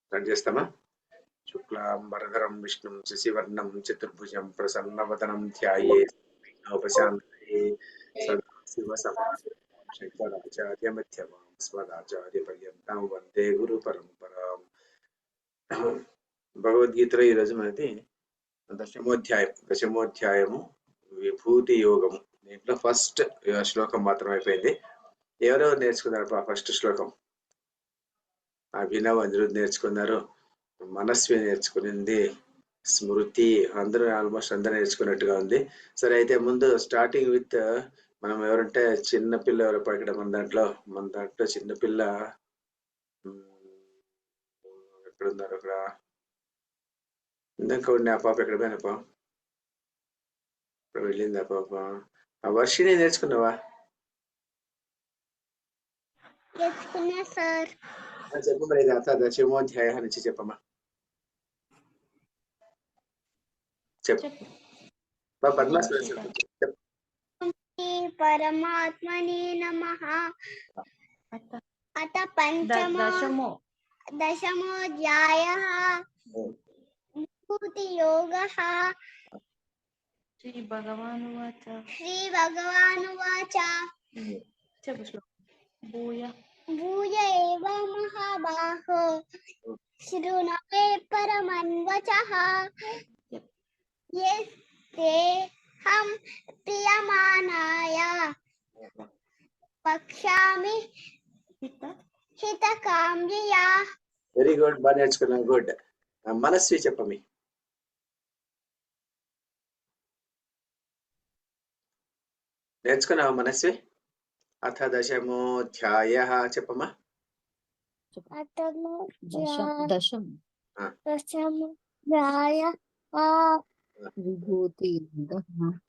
Start చేస్తామా? శుక్లాంబరధరం విష్ణుం శశివర్ణం చతుర్భుజం ప్రసన్నవదనం ధ్యాయే ఉపశాంతయే సదాశివసమారంభాం శంకరాచార్యమధ్యమాం స్మదాచార్యపర్యంతం వందే గురు పరంపరాం. భగవద్గీతలో ఈరోజు మనది దశమోధ్యాయము విభూతి యోగము. దీంట్లో ఫస్ట్ శ్లోకం మాత్రం అయిపోయింది. ఎవరెవరు నేర్చుకున్నారు ఫస్ట్ శ్లోకం? అభినవ్, అనిరుద్ నేర్చుకున్నారు, మనస్వి నేర్చుకునింది, స్మృతి, అందరూ ఆల్మోస్ట్ అందరూ నేర్చుకున్నట్టుగా ఉంది. సరే, అయితే ముందు స్టార్టింగ్ విత్ మనం ఎవరంటే చిన్నపిల్ల ఎవరు ఇక్కడ మన దాంట్లో చిన్నపిల్ల ఎక్కడున్నారు? అక్కడ ఇందాక ఉండి ఆ పాప ఎక్కడ పోయిన పాప? ఇప్పుడు వెళ్ళింది ఆ పాప. ఆ వర్షిని నేర్చుకున్నావా? చెప్పు మరి, అథ దశమోధ్యాయ నుంచి చెప్పమ్మా. చెప్పు परमात्मने नमः। अथ दशमोऽध्यायः विभूतियोगः। श्रीभगवानुवाच भूय एव महाबाहो शृणु मे परमन्वचः। यस्ते हम प्रियमाणाय वक्ष्यामि हितकाम्यया. వెరీ గుడ్, బాగా నేర్చుకున్నాను. గుడ్. మనస్వి చెప్పమి. నేర్చుకున్నావా మనస్వి? అథ దశమోధ్యాయ చెప్పమ్మా. దశమోధ్యాయ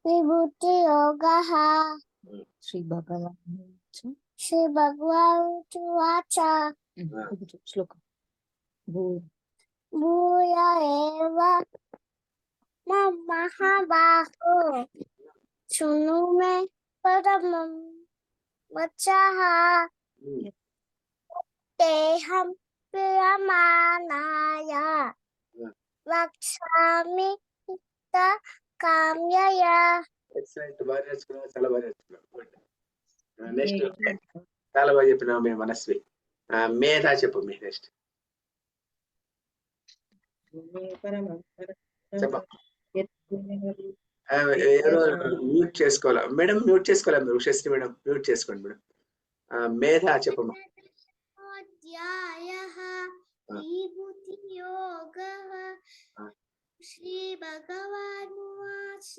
విభూతియోగః. శ్రీభగవానువాచ శ్లోకం. భూయ ఏవ మహాబాహో శృణు మే పరమం వచః. తేహం ప్రియమాణాయ వక్ష్యామి హితకామ్యయా. ఎక్సలెంట్, బాగా నేర్చుకున్నావు, చాలా బాగా నేర్చుకున్నావు. గుడ్. నెక్స్ట్ చాలా బాగా చెప్పినావు మీ మనస్వి. మేధ చెప్పు. మీ నెక్స్ట్ ఎవరు మ్యూట్ చేసుకోవాలా మేడం? మ్యూట్ చేసుకోవాలా మీరు? ఉషశ్రీ మేడం మ్యూట్ చేసుకోండి మేడం. మేధ చెప్పమ్మా. శ్రీభగవానువాచ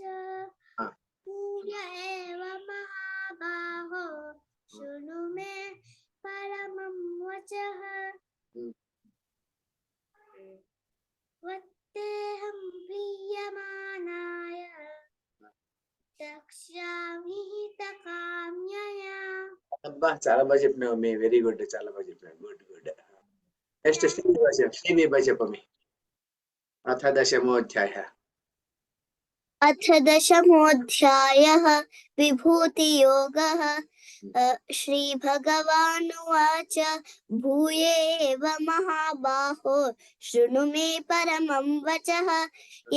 భూయ ఏవ మహాబాహో శృణు మే పరమం వచః. వత్తేహం ప్రీయమాణాయ వక్ష్యామి హితకామ్యయా. అబ్బా, చాలా బాగా చెప్పినావు. మీ వెరీ గుడ్, చాలా బాగా చెప్పినావు. Good good. నెక్స్ట్ శ్రీ చెప్పమి. అథ దశమోధ్యాయ. अथ दशमोऽध्यायः विभूतियोगः। श्रीभगवानुवाच भूय एव महाबाहो शृणु मे परमं वचः।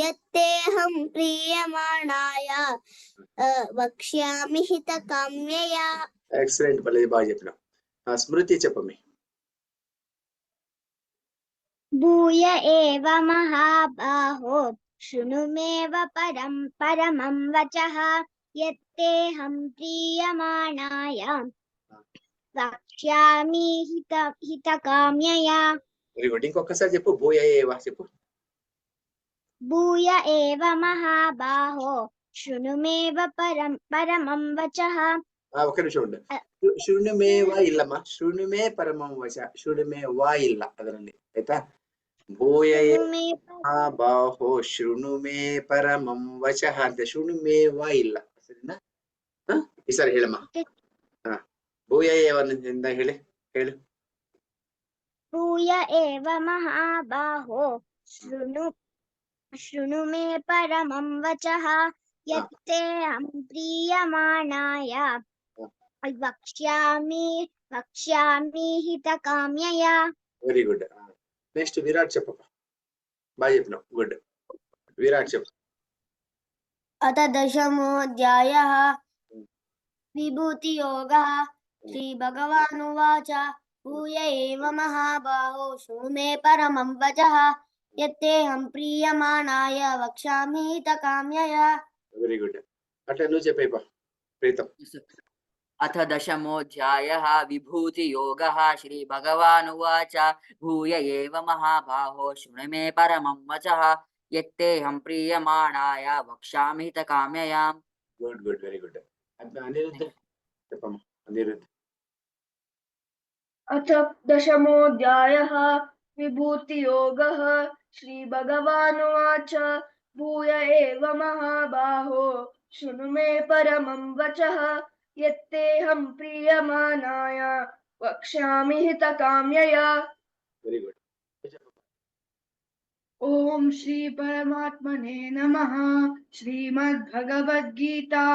यत्तेऽहं प्रीयमाणाय वक्ष्यामि हितकाम्यया. ఎక్సలెంట్, బాగా చెప్పినావు. స్మృతి చెప్పమి. भूय एव महाबाहो शृणु मे परमं वचः। यत्तेऽहं प्रीयमाणाय वक्ष्यामि हितकाम्यया. Very good. ఇంకొకసారి చెప్పు. భూయ ఏవ చెప్పు. भूय एव महाबाहो शृणु मे परमं वचः. ఒక నిమిషం ఉండు. ಶೃಣುಮೇವ ಇಲ್ಲಮ್ಮ, ಶೃಣುಮೇ ಪರಮಂ ವಚ. ಶೃಣುಮೇವ ಇಲ್ಲ ಅದರಲ್ಲಿ, ಆಯ್ತಾ? ಭೂಯ ಮಹಾಬಾಹೋ ಶೃಣು ಮೇ ಪರಮಂ ವಚಃ ಅಂತ ಶೃಣುಮೇವ ಇಲ್ಲ, ಸರಿನಾ? ಈ ಸರಿ ಹೇಳಮ್ಮ. ಭೂಯ ಏವನಿಂದ ಹೇಳು. ಭೂಯ ಏವ ಮಹಾಬಾಹೋ ಶೃಣು ಮೇ ಪರಮಂ ವಚಃ. ಯತ್ತೇऽಹಂ ಪ್ರೀಯಮಾಣಾಯ ವಕ್ಷ್ಯಾಮಿ वक्ष्यामि हितकाम्यया। Very good. నెక్స్ట్ విరాట్ చెప్పప్ప. బాగా చెప్పినావు, గుడ్. విరాట్ చెప్పు. अथ दशमोऽध्यायः विभूतियोगः। श्रीभगवानुवाच भूय एव महाबाहो शृणु मे परमं वचः यत्तेऽहं प्रीयमाणाय वक्ष्यामि हितकाम्यया। Very good. అట్లా నువ్వు చెప్పేప ప్రీతం. अथ दशमोऽध्यायः विभूतियोगः। श्रीभगवानुवाच भूय एव महाबाहो शृणु मे परमं वचः यत्तेऽहं प्रीयमाणाय वक्ष्यामि हितकाम्यया। Good good, very good. అట్లా అనిరుద్ధ చెప్పమ్మా. అనిరుద్ధ. अथ दशमोऽध्यायः विभूतियोगः। श्रीभगवानुवाच भूय एव महाबाहो शृणु मे परमं वचः यत्तेऽहं प्रीयमाणाय वक्ष्यामि हितकाम्यया। Very good. ओम श्री परमात्मने नमः। श्रीमद्भगवद्गीता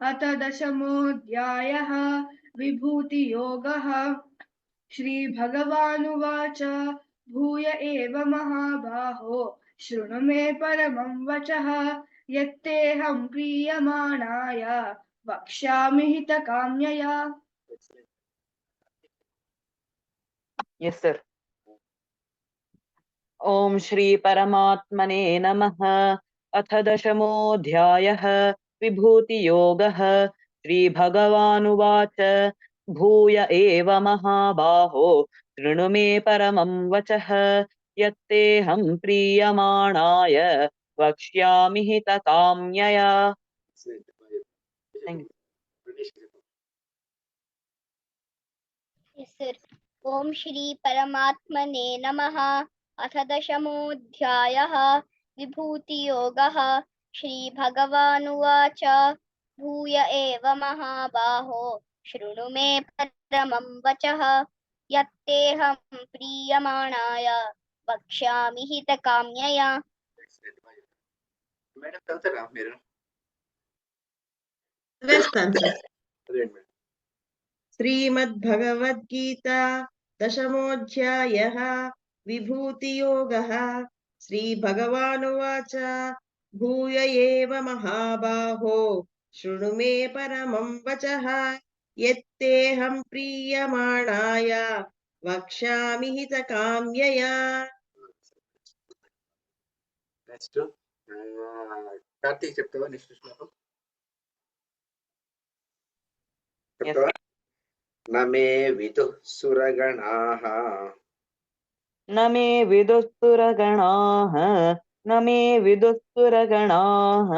अथ दशमोऽध्यायः विभूतियोगः। श्रीभगवानुवाच भूय एव महाबाहो शृणु मे परमं वचः यत्तेऽहं प्रीयमाणाय वक्ष्यामि हितकाम्यया। Yes, sir. ओम श्री परमात्मने नमः। अथ दशमोऽध्यायः विभूतियोगः। श्रीभगवानुवाच भूय एव महाबाहो शृणु मे परमं वचः यत्तेऽहं प्रीयमाणाय वक्ष्यामि हितकाम्यया। Thank you. ओम श्री परमात्मने नमः। अथ दशमोऽध्यायः विभूतियोगः। श्रीभगवानुवाच भूय एव महाबाहो शृणु मे परमं वचः यत्तेऽहं प्रीयमाणाय वक्ष्यामि हितकाम्यया। మేడం చదువుతారా మీరు? వేస్తాను సార్. అదేంటి మేడం? శ్రీమద్భగవద్గీత దశమోऽధ్యాయः విభూతియోగः. శ్రీభగవానువాచ భూయ ఏవ మహాబాహో శృణు మే పరమం వచః యత్తేహం ప్రీయమాణాయ వక్ష్యామి హితకామ్యయా. నెక్స్ట్ కార్తీక్ చెప్తావా? నెక్స్ట్ శ్లోకం చెప్తావా? నమే విదుః సురగణాః न मे विदुःसुरगणाः न मे विदुःसुरगणाः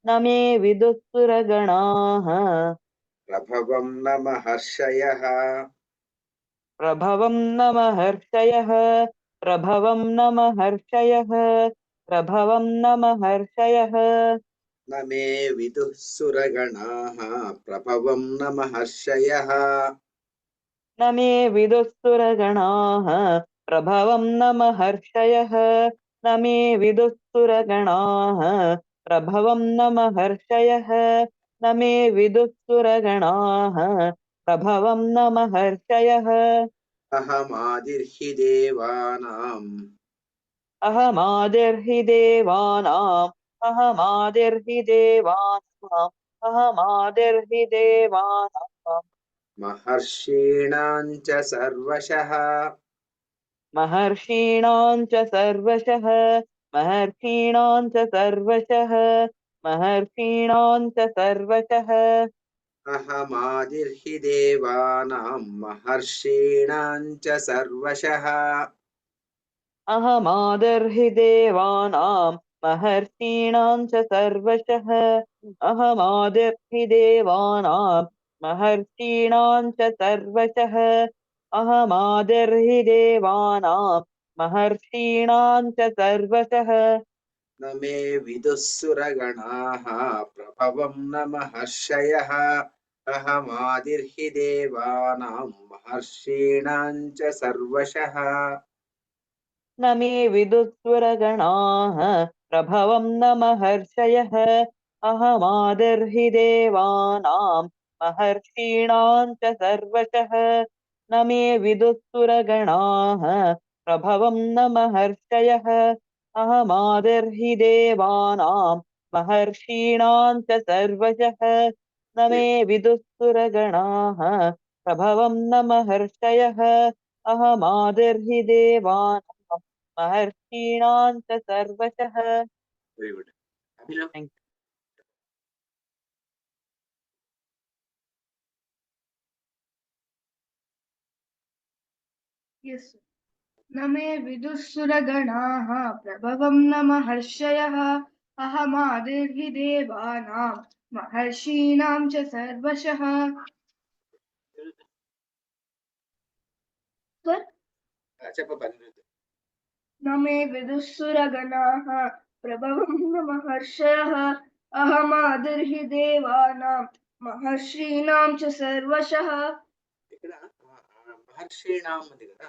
न मे विदुःसुरगणाः ప్రభవం న మహర్షయః प्रभवं न महर्षयः प्रभवं न महर्षयः प्रभवं न महर्षयः न मे विदुः सुरगणाः प्रभवं न महर्षयः न मे विदुःसुरगणाः प्रभवं न महर्षयः न मे विदुःसुरगणाः प्रभवं न महर्षयः न मे विदुःसुरगणाः प्रभवं न महर्षयः अहमादिर्हि देवानाम् अहमादिर्हि देवानाम् अहमादिर्हि देवानाम् अहमादिर्हि देवानाम् महर्षीणां च सर्वशः महर्षीणां च सर्वशः महर्षीणां च सर्वशः महर्षीणां च सर्वशः अहमादिर्हि देवानां महर्षीणां च सर्वशः अहमादिर्हि देवानां महर्षीणां च सर्वशः अहमादिर्हि देवानां महर्षीणां च सर्वशः अहमादिर्हि देवानां महर्षीणां च सर्वशः न मे विदुः सुरगणाः प्रभवं न महर्षयः अहमादिर्हि देवानां महर्षीणां च सर्वशः न मे विदुःसुरगणाः प्रभवं न महर्षयः अहमादिर्हि देवानां महर्षीणां च सर्वशः न मे विदुःसुरगणाः प्रभवं न महर्षयः अहमादिर्हि देवानां महर्षीणां च सर्वशः न मे विदुःसुरगणाः प्रभवं न महर्षयः अहमादिर्हि देवानां महर्षीणां च सर्वशः. Very good. Abhinav? Thank you. Yes. न मे विदुःसुरगणाः प्रभवं न महर्षयः अहमादिर्हि देवानां महर्षीणां च सर्वशः. చెప్పబ్బా అనిరుద్ధ్. न मे विदुःसुरगणाः प्रभवं न महर्षयः अहमादिर्हि देवानां महर्षीणां च सर्वशः. ఇక్కడ మహర్షిణాం ఉంది కదా,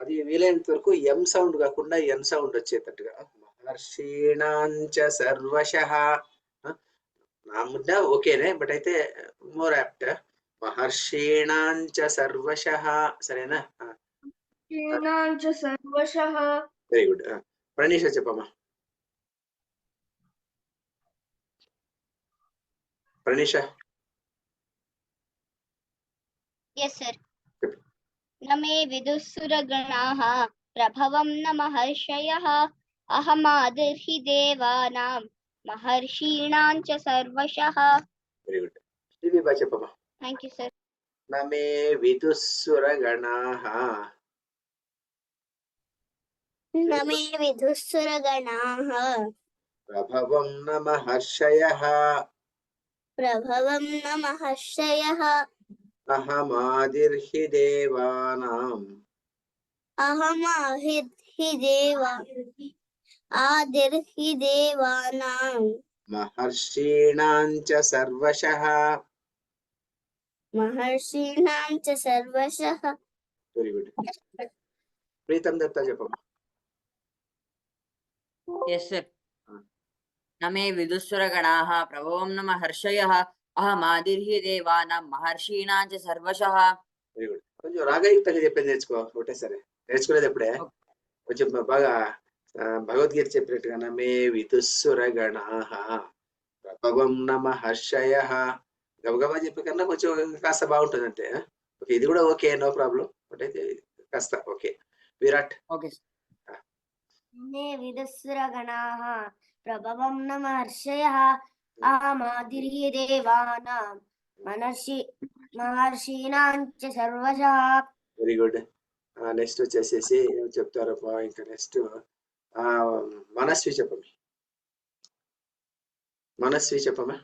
అది వీలైనంత వరకు ఎం సౌండ్ కాకుండా ఎన్ సౌండ్ వచ్చేటట్టుగా మహర్షిణాంచ సర్వశః. నా ముద్ద ఓకేనే, బట్ అయితే మోర్ యాప్ట్ మహర్షిణాంచ సర్వశః. సరేనా? महर्षीणां च सर्वशः. Very good. ప్రణీష చెప్పమ్మా. ప్రణీష. Yes, sir. न मे विदुःसुरगणाः प्रभवं न महर्षयः अहमादिर्हि देवानां महर्षीणां च सर्वशः. Very good. శ్రీవిభా చెప్పమ్మా. Thank you, sir. నమే విదుస్సురగణాః न मे विदुःसुरगणाः ప్రభవం న మహర్షయః प्रभवं न महर्षयः అహమాదిర్హి దేవానాం आदिर्हि देवानां మహర్షీణాం చ సర్వశః. महर्षीणां च सर्वशः. Very good. ప్రీతం దత్త చెప్పమ్మా. Yes, sir. न मे विदुःसुरगणाः प्रभवं न महर्षयः अहमादिर्हि देवानां महर्षीणां च सर्वशः. Very good. కొంచెం రాగయుక్తంగా చెప్పేది నేర్చుకో ఒకటేసరి. నేర్చుకోలేదు ఎప్పుడే? కొంచెం బాగా భగవద్గీత చెప్పినట్టుగా నమే విదుస్సురగణాః ప్రభవం న మహర్షయః. గబగబా చెప్పే కన్నా కొంచెం కాస్త బాగుంటుంది అంతే. ఓకే, ఇది కూడా ఓకే, నో ప్రాబ్లం. బట్ అయితే కాస్త ఓకే. విరాట్. Okay, sir. मे विदुःसुरगणाः प्रभवं न महर्षयः अहमादिर्हि देवानां महर्षीणां च सर्वशः. Very good. నెక్స్ట్ వచ్చేసేసి ఏం చెప్తారప్పా ఇంకా నెక్స్ట్ మనస్వి చెప్పమ్మా. మనస్వి చెప్పమ్మా.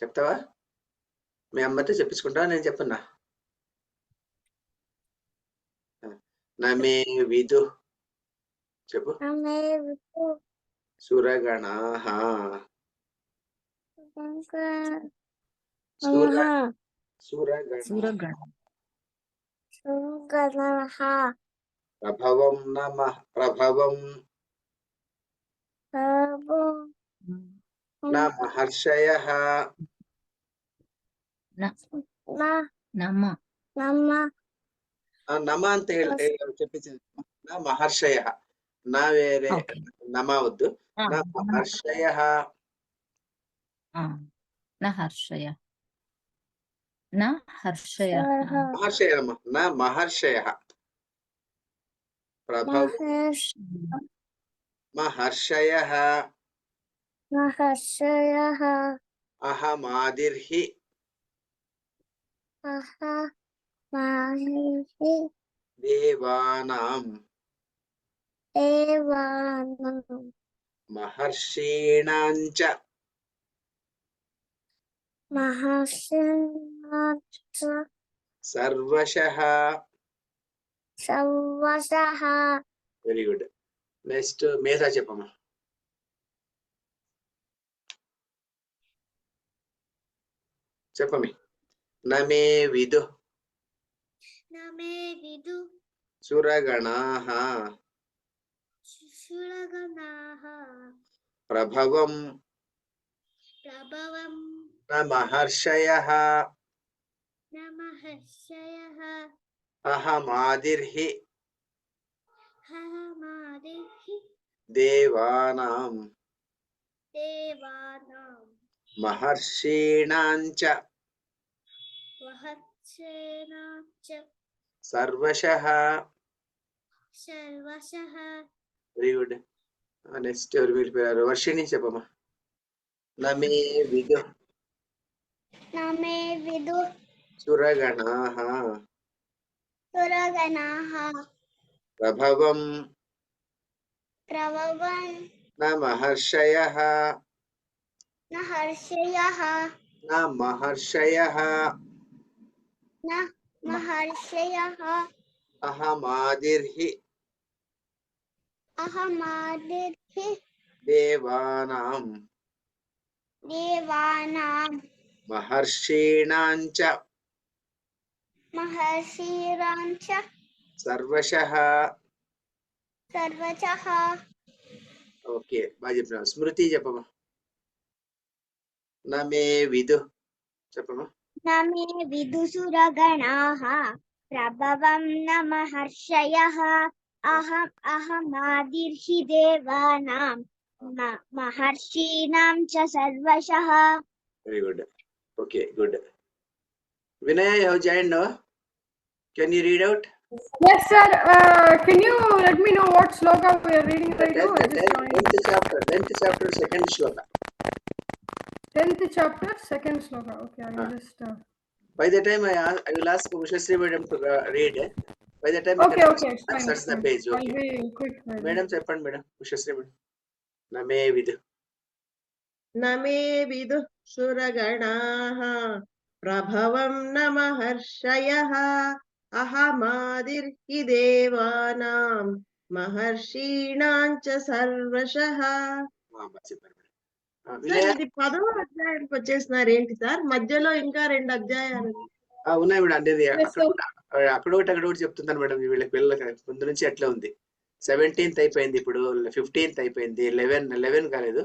చెప్తావా? మీ అమ్మతో చెప్పించుకుంటావా, నేను చెప్పన్నా? నమే విదు చెప్పు. సురగణాః సురగణాః ప్రభవం న మహర్షయః నమ ಅಂತ చెప్పించింది. న మహర్షయః. నా వేరే నమ వద్దు. న మహర్షయః. మహర్షయమ్మ. న మహర్షయః ప్రభవం మహర్షయః అహమాదిర్హి దేవానాం మహర్షీణాం చ సర్వశః. Very good. నెక్స్ట్ మేధా చెప్పమ్మా. చెప్పమి. నమే విదు సురగణాః ప్రభవం న మహర్షయః महर्षयः अहमादिर्हि हमादिर्हि देवानां देवानां महर्षीणां च महर्षीणां च सर्वशः. सर्वशः. Very good. నెక్స్ట్ ఎవరు వెళ్ళిపోయారు? వర్షిణి చెప్పమ్మా. నమే విదు నమే విదుః సురగణాః సురగణాః ప్రభవం ప్రవవం న మహర్షయః న హర్షయः న మహర్షయః న మహర్షయः అహమాదిర్హి అహమాదిర్హి దేవానాం దేవానాం మహర్షీణాం చ మహర్షీణాం చ సర్వశః. సర్వశః. ఓకే, బాగా చెప్పినా. స్మృతి చెప్పమ్మా. నమే విదు చెప్పమ్మా. నమే విదుసురగణాః ప్రభవం న మహర్షయः అహమాదిర్హి దేవానాం మహర్షీణాం చ సర్వశః. Very good. Okay, good. Vinay, you have joined now. Can you read out? Yes, sir. Can you let me know what sloka we are reading right now? I just joined. 10th chapter, second shloka. 10th chapter, second sloka. Okay, I will just. By the time I will ask Ushasri madam to read. By the time Okay, okay, it's fine. search the page. I'll Okay. be quick. Madam, చెప్పండి madam. Ushasri madam. నమే విదు. నమే విదుః సురగణాః ప్రభవం న మహర్షయః అహమాదిర్హి దేవానాం మహర్షీణాం చ సర్వశః. చెప్పండి madam. Sir, ఇది 10వ అధ్యాయానికి వచ్చేసినారు ఏంటి సార్? మధ్యలో ఇంకా 2 అధ్యాయాలు. ఉన్నాయి మేడం. అంటే Yes, sir. అక్కడొకటి చెప్తున్నాను మేడం. వీళ్ళకి పిల్లలకి ముందు నుంచి అట్లా ఉంది. 17th అయిపోయింది, ఇప్పుడు 15th అయిపోయింది, 11 కాలేదు,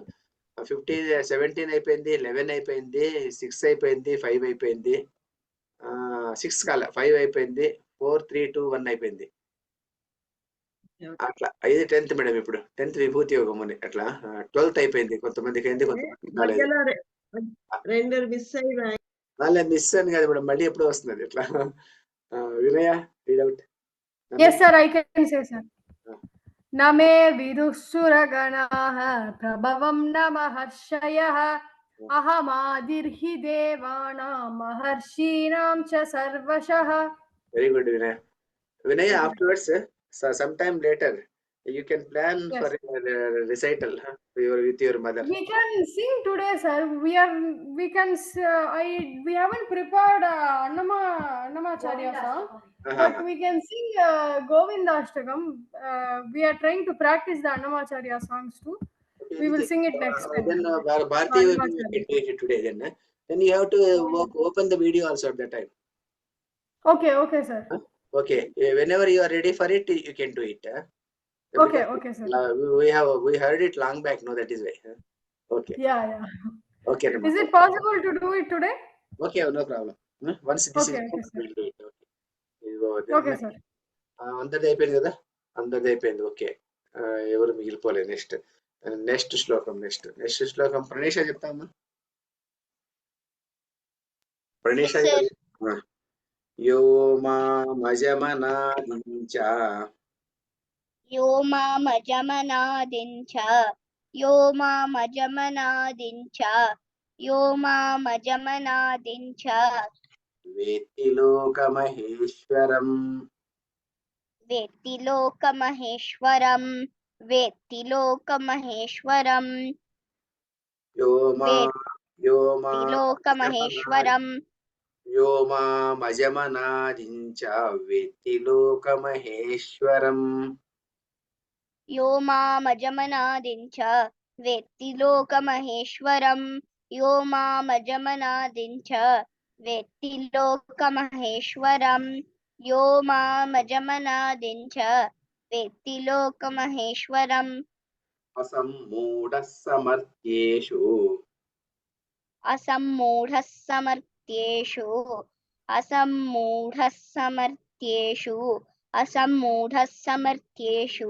17 అయిపోయింది, 11 అయిపోయింది, 6 అయిపోయింది, 5 అయిపోయింది, 6 కాలే 5 అయిపోయింది, 4 3 2 1 అయిపోయింది. అట్లా 5 10th మేడం. ఇప్పుడు 10th విభూతి యోగం అని అట్లా 12th అయిపోయింది. కొంతమందికి అయింది, కొంతమందికి కాలేదు. మధ్యలో 2 మిస్ అయినాయి. అలా మిస్ అని కాదు మేడం, మళ్ళీ ఎప్పుడో వస్తుంది అట్లా. వినయ, read out. Yes, sir. I can say, sir. నమే విదుఃసురగణాః ప్రభవం న మహర్షయః అహమాదిర్హి దేవానాం మహర్షీణాం చ సర్వశః. వెరీ గుడ్ వినయ. వినయ, afterwards, sometime later, you can plan Yes. for recital with your mother. We can sing today, sir. We haven't prepared Annamacharya song, but we can sing Govindashtakam. We are trying to practice the Annamacharya songs too. We will sing it next time. Then Bharati will be integrated today. Then you have to open the video also at that time. Okay, sir. Okay, whenever you are ready for it, you can do it. Okay, sir. We heard it long back. No, that is why. Okay. Yeah. Okay. Is it possible to do it today? Okay, no problem. Once this Okay, is okay, sir. we'll do it. Okay, sir. అందరిది అయిపోయింది కదా? అందరిది అయిపోయింది. Okay, ఎవరు మిగిలిపోలేదు. Next శ్లోకం. Next శ్లోకం ప్రణేష చెప్తామా? ప్రణేష యో మామజమనాదించ यो मामजमनादिञ्च यो मामजमनादिञ्च यो मामजमनादिञ्च వేత్తి లోకమహేశ్వరం वेत्ति लोकमहेश्वरं वेत्ति लोकमहेश्वरं యో लोकमहेश्वरं మామజమనాదించ వేత్తి లోకమహేశ్వరం यो मामजमनादिञ्च वेत्ति लोकमहेश्वरं यो मामजमनादिञ्च वेत्ति लोकमहेश्वरं यो मामजमनादिञ्च वेत्ति लोकमहेश्वरम् అసమ్మూఢః సమర్థ్యేషు असम्मूढः समर्थ्येषु असम्मूढः समर्थ्येषु असम्मूढः समर्थ्येषु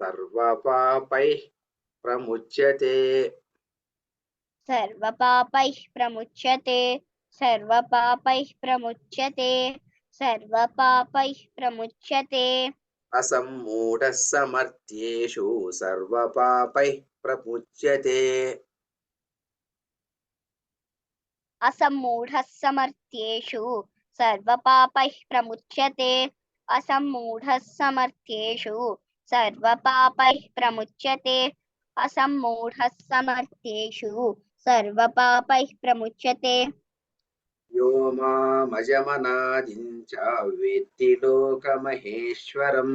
सर्वपापैः प्रमुच्यते सर्वपापैः प्रमुच्यते सर्वपापैः प्रमुच्यते सर्वपापैः प्रमुच्यते असम्मूढः समर्थ्येषु सर्वपापैः प्रमुच्यते असम्मूढः समर्थ्येषु सर्वपापैः प्रमुच्यते असम्मूढः समर्थ्येषु सर्वपापैः प्रमुच्यते असम्मूढः समर्थ्येषु सर्वपापैः प्रमुच्यते यो मामजमनादिं च वेत्ति लोकमहेश्वरम्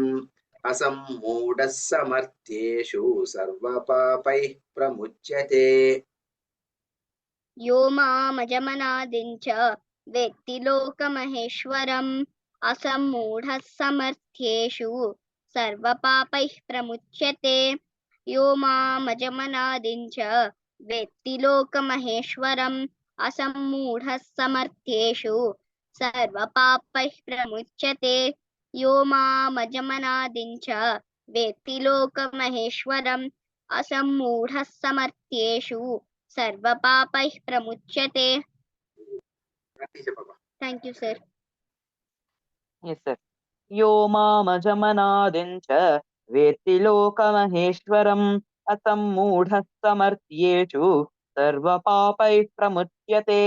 असम्मूढः समर्थ्येषु सर्वपापैः प्रमुच्यते यो मामजमनादिं च वेत्ति लोकमहेश्वरम् असम्मूढः समर्थ्येषु सर्वपापैः प्रमुच्यते यो मामजमनादिं च वेत्ति लोकमहेश्वरम् असम्मूढः समर्थ्येषु सर्वपापैः प्रमुच्यते यो मामजमनादिं च वेत्ति लोकमहेश्वरम् असम्मूढः समर्थ्येषु सर्वपापैः प्रमुच्यते thank you sir Yes, sir. यो मामजमनादिं च वेत्ति लोकमहेश्वरम् असम्मूढः समर्थ्येषु सर्वपापैः प्रमुच्यते.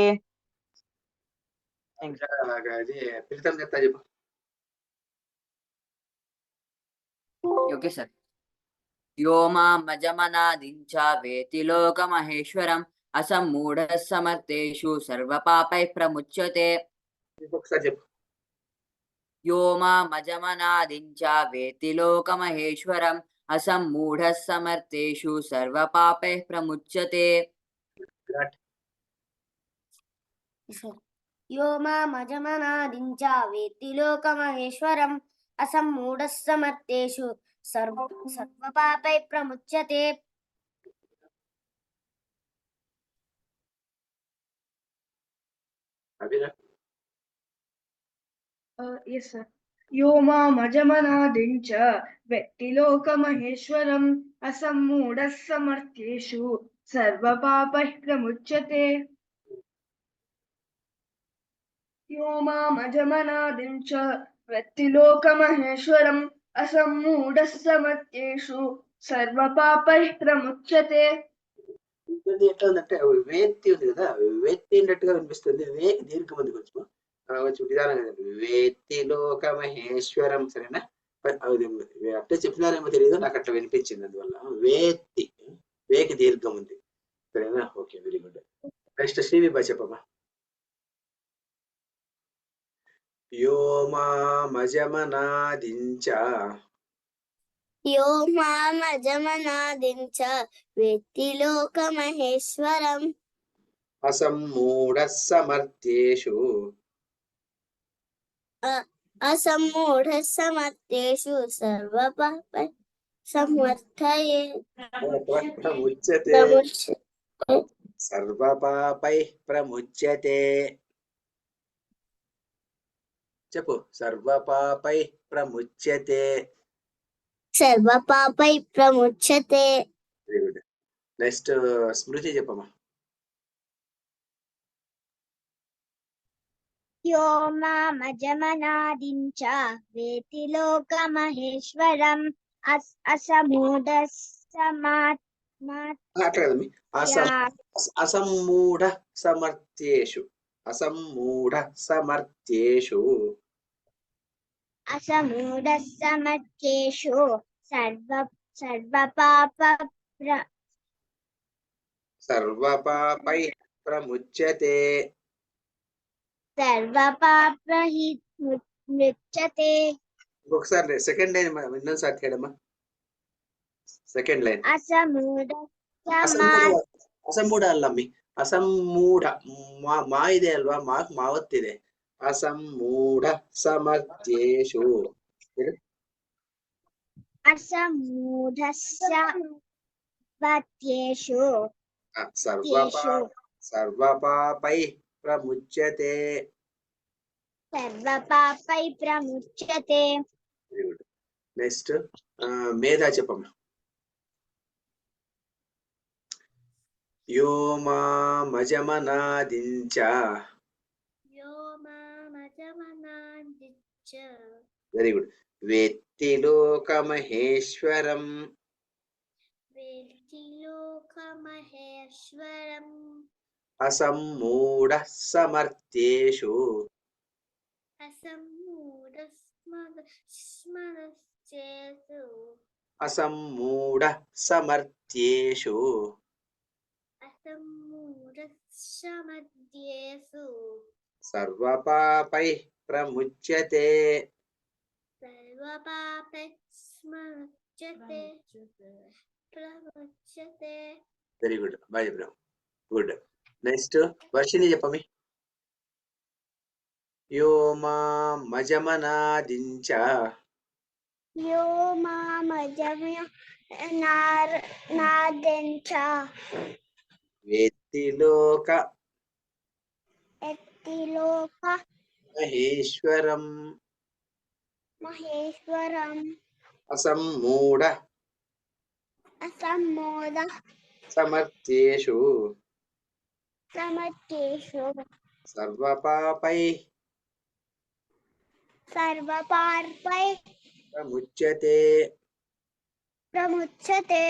प्रीतम చెప్తా చెప్పు ఓకే సార్ यो मामजमनादिं च वेत्ति लोकमहेश्वरम् असम्मूढः समर्थेषु सर्वपापैः प्रमुच्यते ఒకసారి చెప్పు यो मामजमनादिं च वेत्ति लोकमहेश्वरम् असम्मूढः समर्थेषु सर्वपापैः प्रमुच्यते यो मामजमनादिं च वेत्ति लोकमहेश्वरम् असम्मूढः समर्थेषु सर्वपापैः प्रमुच्यते అభిరా Yes, sir. यो मामजमनादिं च वेत्ति लोकमहेश्वरम् असम्मूढः समर्थ्येषु सर्वपापैः प्रमुच्यते यो मामजमनादिं च वेत्ति लोकमहेश्वरम् असम्मूढः समर्थ्येषु सर्वपापैः प्रमुच्यते ఇది ఎట్లా ఉందంటే వేత్తి ఉంది కదా వేత్తి అన్నట్టుగా వినిపిస్తుంది వేకి దీర్ఘం ఉంది కొంచెం కొంచెం విధానంగా వేత్తి లోకమహేశ్వరం సరేనా అది అట్లా చెప్పినారేమో తెలియదు నాకు అట్లా వినిపించింది అందువల్ల వేత్తి వేకి దీర్ఘం ఉంది సరేనా ఓకే వెరీ గుడ్ నెక్స్ట్ శ్రీవిభా చెప్పమ్మా यो मामजमनादिञ्च यो मामजमनादिं च वेत्ति लोकमहेश्वरम् असम्मूढः समर्थ्येषु असम्मूढः समर्थ्येषु सर्वपापैः समर्थये प्रमुच्यते सर्वपापैः प्रमुच्यते చెప్పు सर्वपापैः प्रमुच्यते सर्वपापैः प्रमुच्यते వెరీ గుడ్ నెక్స్ట్ స్మృతి చెప్పమ్మా यो मामजमनादिं च वेत्ति लोकमहेश्वरम् असम्मूढः అట్లా కదమ్మీ అసమ్మూఢ సమర్థ్యేషు असम्मूढ समर्थ्येषु असम्मूढः समर्थ्येषु सर्वपापैः प्रमुच्यते सर्वपापैः मुच्यते ఒకసారి సెకండ్ లైన్ విన్నోసారి కేడమ్మా సెకండ్ లైన్ ಅಸಮ್ಮೂಢ ಅಲ್ಲಮ್ಮಿ ಅಸಮ್ಮೂಢ ಮಾ ಇದೆ ಅಲ್ವಾ ಮಾವತ್ತಿದೆ ಅಸಮ್ಮೂಢ ಸಮರ್ಥ್ಯೇಷು असम्मूढस्समर्थ्येषु ಸರ್ವಪಾಪೈ ಪ್ರಮುಚ್ಯತೆ సర్వపాపై ప్రముచ్యతే. Very good. నెక్స్ట్ మేధా చెప్పమ్మా. యో మామజమనాదించ. యో మామజమనాదించ. Very good. వేత్తి లోకమహేశ్వరం. వేత్తి లోకమహేశ్వరం. అసమ్మూఢ సమర్థ్యేషు. అసమ్మూఢ సమర్థ్యేషు. సర్వపాపై ప్రముచ్యతే. Very good. బాగా చెప్పినాం. గుడ్. నెక్స్ట్ వర్షిని చెప్పమి. యో మామజమనాదించ. యో మామజమనాదించ. వేత్తి లోక ఎత్తి లోక మహేశ్వరం. మహేశ్వరం. అసమ్మూఢ అసమ్మోద సమర్థ్యేషు. సమర్థ్యేషు. సర్వపాపై సర్వపాపై ప్రముచ్యతే. ప్రముచ్యతే.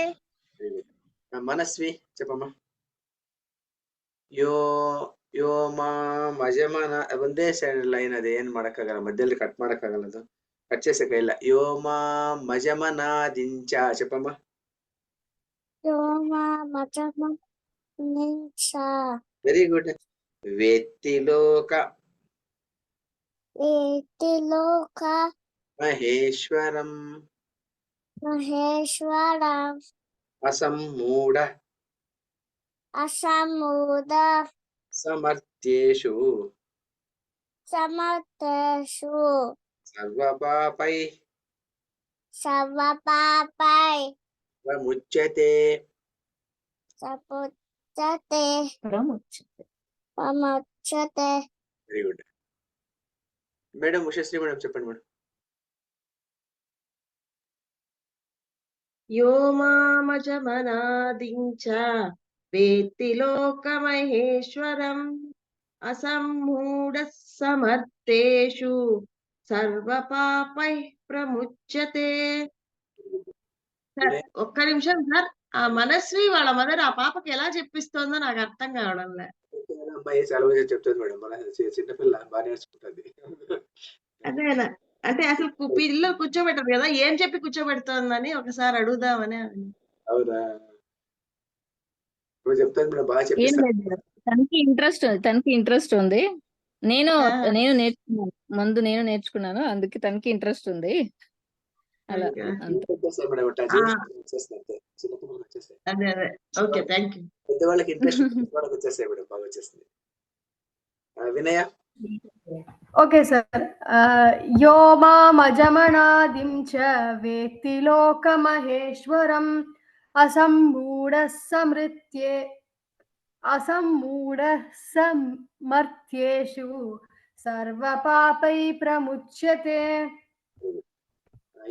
మనస్వి చెప్పమ్మా. ಯೋ ಯೋ ಮಾಮಜಮನ ಒಂದೇ ಲೈನ್ ಅದೇ ಏನ್ ಮಾಡಕ್ಕಾಗಲ್ಲ, ಮಧ್ಯದಲ್ಲಿ ಕಟ್ ಮಾಡಕ್ಕಾಗಲ್ಲ, ಅದು ಕಟ್ చేసే ಇಲ್ಲ. ಯೋ ಮಾಮಜಮನಾದಿಂಚ చెప్పమ్మా. యో మామజమనాదించ. Very good. వేత్తి లోక వేత్తి లోక మహేశ్వరం. మహేశ్వరం. అసమ్మూఢ అసమ్మూఢ సమర్థ్యేషు. సమర్థేషు. సర్వపాపై సర్వపాపై ప్రముచ్యతే. ప్రముచ్యతే. ప్రముచ్యతే. ప్రముచ్యతే. Very good. Madam Ushasri madam చెప్పండి మేడం. యో మామజమనాదించ వేత్తి లోకమహేశ్వరం. అసమ్మూఢ సమర్థేషు సర్వపాపై ప్రముచ్యతే. సార్ ఒక్క నిమిషం సార్, ఆ మనస్వి వాళ్ళ మదర్ ఆ పాపకి ఎలా చెప్పిస్తోందో నాకు అర్థం కావడం లే. అమ్మాయి చాలా బాగా చెప్తుంది మేడం, మన చిన్నపిల్ల బాగా నేర్చుకుంటుంది. అదేనా అంటే అసలు పిల్లలు కూర్చోబెట్టరు కదా, ఏం చెప్పి కూర్చోబెడుతోందని ఒకసారి అడుగుదామని. అవునా, నువ్వు చెప్తాను మేడం, బాగా ఏం చెప్పిస్తా. లేదు, తనకి ఇంట్రెస్ట్ ఉంది. నేను ఆహా. నేర్చుకున్నాను, నేను నేర్చుకున్నాను, అందుకే తనకి ఇంట్రెస్ట్ ఉంది. అలా ఓకే. అంతే. వచ్చేస్తాయి మేడం, అట్లా వచ్చేస్తాయి అంతే, చిన్నపిల్లలకు వచ్చేస్తాయి. అదే అదే ఓకే థ్యాంక్ యూ. పెద్దవాళ్ళకి ఇంట్రెస్ట్ వాళ్ళకి వచ్చేస్తాయి మేడం, బాగా వచ్చేస్తుంది. వినయ. Okay sir. యో మామజమనాదిం చ వేత్తి లోకమహేశ్వరం. అసమ్మూఢ సమర్థ్యేషు సర్వపాపై ప్రముచ్యతే.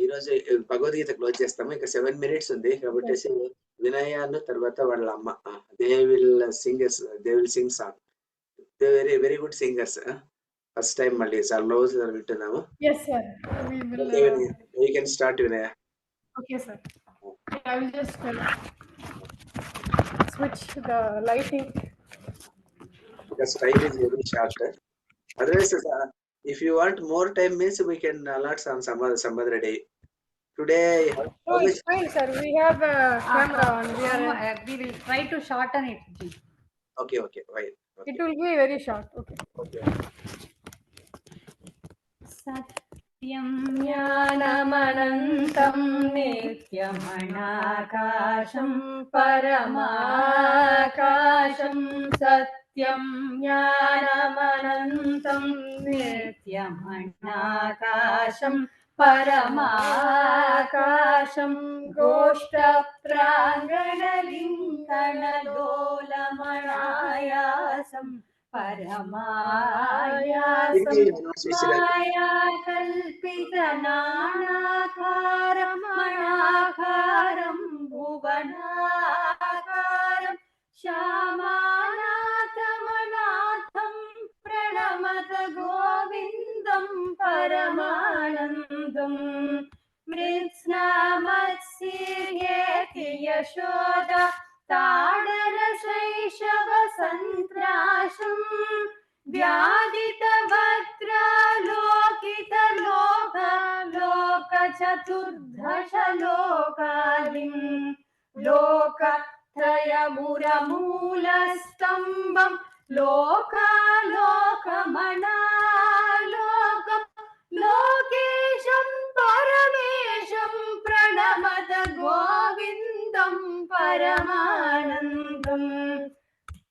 ఈరోజు భగవద్గీత క్లోజ్ చేస్తాము, ఇంకా 7 minutes ఉంది కాబట్టి వినయాన్ని తర్వాత వాళ్ళ అమ్మ they will sing song. They very good singers. First time మళ్ళీ చాలా రోజు వింటున్నాము. Yes sir. We will. You can start, Vinaya. Okay sir. I will just switch the lighting. Because time is very short. Otherwise, if you want more time means we can allot some other day. Today. No, it's fine sir. We have a camera on. We will try to shorten it. Okay. Right. Okay. It will be very short. Okay. Satyam jnanamanantam nityamanakasham paramakasham. Satyam jnanamanantam nityamanakasham paramakasham. Goshtaprangana linkanalola manayasam परमायासं माया कल्पितनानाकारमणाकारं भुवनाकारं श्यामानाथमनाथं प्रणमत गोविन्दं परमानन्दम् मृत्स्नामत्सिर्येति यशोदा ताडनशैशवसन्त्राशम् व्यादितवक्त्रालोकितलोकचतुर्दशलोकादिम् लोकत्रयमुरमूलस्तम्भं लोकालोकमनालोकम् लोकेशं परमेशं प्रणमत गोविन्दं परमानन्दम्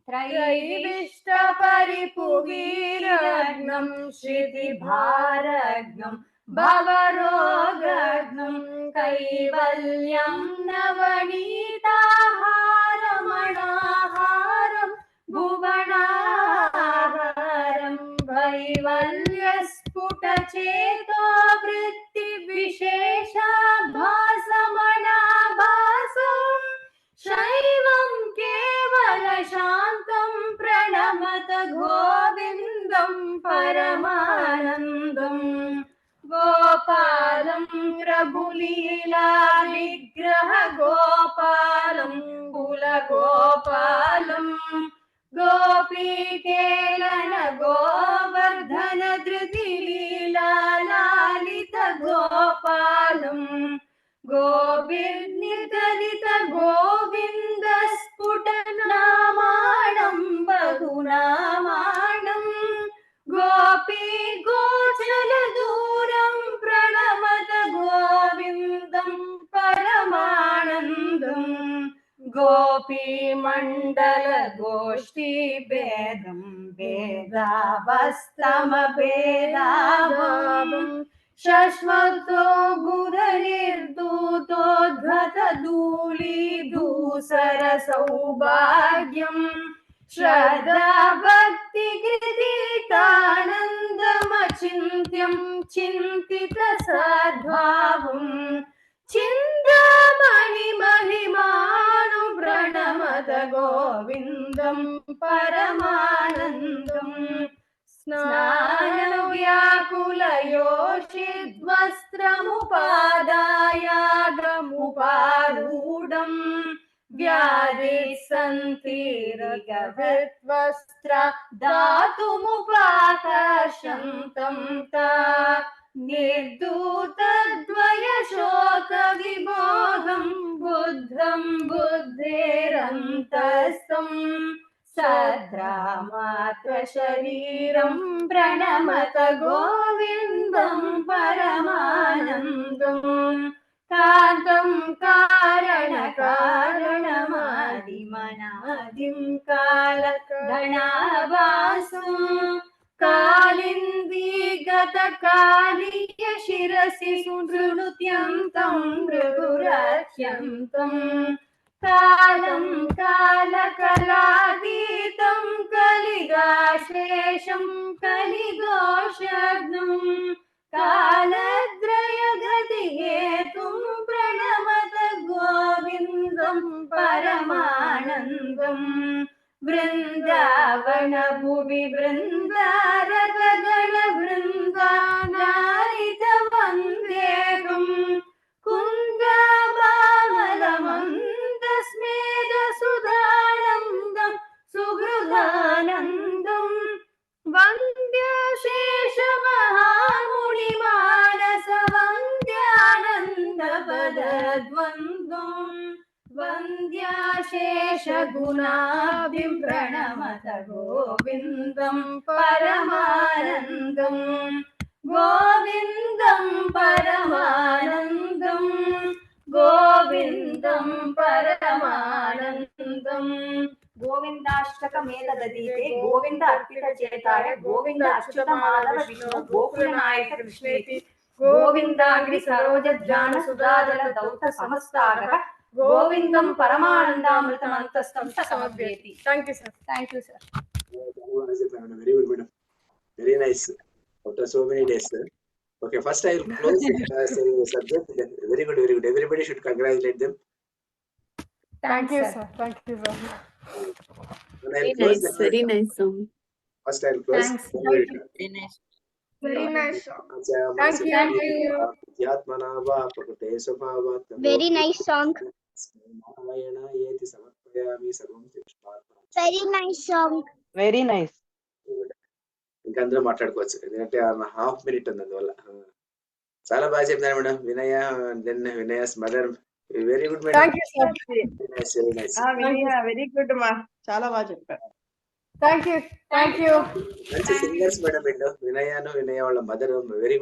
त्रयीविष्टपरिपुवीरग्नं श्रुतिभारग्नं भवरोगग्नं कैवल्यं नवनीताहारमणाहारं भुवनाहारं कैवल्यस्फुटचेतो वृत्तिविशेषाभासमनाभासम् शैवं केवलशान्तं प्रणमत गोविन्दं परमानन्दम् गोपालं प्रभुलीला विग्रह गोपालं कुलगोपालं गोपीकेलन गोवर्धन धृतिलीला लालित गोपालम् गोविर्निगदित गोविन्द स्फुटनामाणं बहुनामाणं गोपी गोचरदूरं प्रणमत गोविन्दं परमानन्दम् गोपीमण्डल गोष्ठी भेदं भेदावस्तमभेदाभावम् शश्वतो गुरनिर्दूतोद्गतधूलीधूसर सौभाग्यम् श्रद्धा भक्ति कृतीतानन्दमचिन्त्यं चिन्तित सद्भावम् चिन्तामणि महिमानु प्रणमत गोविन्दं परमानन्दम् स्नानव्याकुलयोषिद्वस्त्रमुपादायागमुपारूढम् व्याधिसन्तिरिगवृत्वस्त्र दातुमुपाकर्षन्तं ता निर्दूतद्वयशोकविबोधं बुद्धं बुद्धेरन्तस्तम् सद्रामात्र शरीरं प्रणमत गोविन्दं परमानन्दम् कान्तं कारणकारणमादिमनादिं कालगणाभासम् कालिन्दीगतकालीय शिरसि शृणुत्यन्तं मृदुरत्यन्तम् कालं कालकलातीतं कलिगाशेषं कलिदोषग्नं कालद्रयगतिहेतुं प्रणमत गोविन्दं परमानन्दम् वृन्दावन भुवि वृन्दारगण वृन्दानारित वन्देहम् कुञ्जामामलमन्दस्मेदसुधानन्दं सुहृदानन्दं वन्द्यशेषमहामुनिमानस वन्द्यानन्दपदद्वन्द्वं वन्द्याशेषगुणाभिं प्रणमत गोविन्दं परमानन्दम् गोविन्दं परमानन्दम् गोविन्दं परमानन्दम् गोविन्दाष्टकमेतदधीते गोविन्द अर्पितचेताय गोविन्द अच्युत माधव विष्णु गोकुलनायक कृष्णेति गोविन्दाग्रि सरोज ज्ञान सुधाजल दौत समस्तागः गोविन्दं परमानन्दामृतमन्तस्तं समर्पयति। Thank you, sir. Thank you, sir. Very good, madam. Very nice. After so many days. Okay, first I will close the subject. Very good, very good. Everybody should congratulate them. Thank you, sir. Thank you, sir. When I will close the very nice song. first I will close. Thanks. Very nice. Very nice song. Thank you. Thank you. Yatmana va prakute svabhavat. Very nice song. Narayana yeti samarpayami sarvam Krishnaarpanam. Very nice song. Very nice. ఇంకా అందరూ మాట్లాడుకోవచ్చు ఎందుకంటే half minute ఉంది అందువల్ల. చాలా బాగా చెప్పినారు madam. Vinaya then Vinaya's mother very good madam. Thank you, sir. Very nice. Very good మా చాలా బాగా చెప్పారు. Thank you. Thank you. మంచి సింగర్స్ మేడం వీళ్ళు. వినయ వాళ్ళ మదర్ వెరీ